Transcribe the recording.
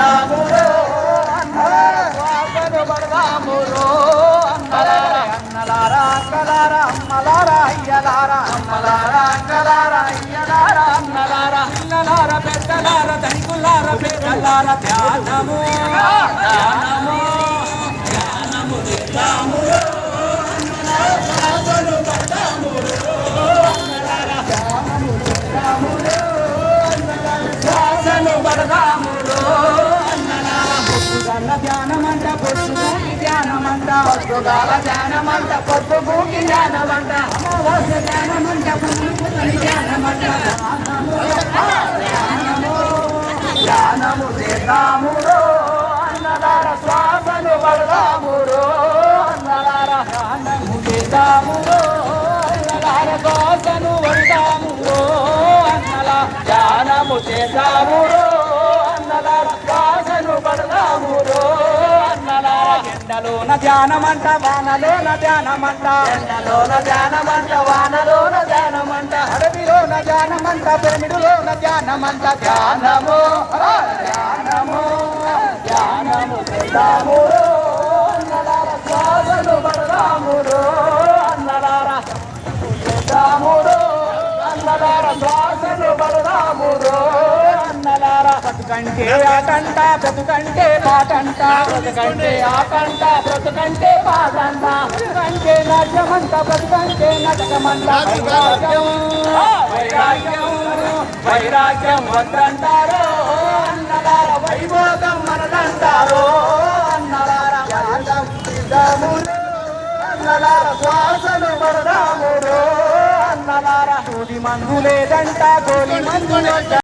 చేద్దామురో శ్వాసను పడదామురో అన్నలారా అక్కలారా అమ్మలారా అయ్యలారా అమ్మలారా అక్కలారా అయ్యలారా అన్నలారా అన్నలారా పెద్దలారా ధనికులారా పేదలారా ధ్యానము ధ్యానము ధ్యానము చేద్దామురో శ్వాసను పడదామురో ధ్యానము చేద్దామురో శ్వాసను పడదామురో పొద్దుగాల ధ్యానమంట పొద్దుగూకి ధ్యానమంట పొద్దుగాల ధ్యానమంట పొద్దుగూకి ధ్యానమంట అమావాస్య ధ్యానమంట పుణ్యపుతని ధ్యానమంట ధ్యానము చేద్దామురో అన్నలార శ్వాసను పడదామురో అన్నలార ధ్యానము చేద్దామురో అన్నలార శ్వాసను పడదామురో అన్నలా ధ్యానము చేద్దామురో అన్నలార శ్వాసను పడదామురో అన్నలార ఎండలోన ధ్యానమంట వానలోన ధ్యానమంట ఎండలోన ధ్యానమంట వానలోన ధ్యానమంట అడవిలోన ధ్యానమంట పెమిడులోన ధ్యానమంట ధ్యానము ధ్యానము ధ్యానము చేద్దామురో అన్నలార శ్వాసను పడదామురో అన్నలార చేద్దామురో అన్నలార శ్వాసను పడదామురో అన్నలార బ్రతుకంటే ఆటంట బ్రతుకంటే పాటంట బ్రతుకంటే ఆటంట బ్రతుకంటే పాటంట బ్రతుకంటే నాట్యమంట బ్రతుకంటే నటకమంట వైరాగ్యం వైరాగ్యం వైరాగ్యం వద్దంటారో అన్నలార వైభోగం మనదంటారో అన్నలార అన్నలార శ్వాసను పడదామురో అన్నలార గోలి మందు లేదంట గోలి మందు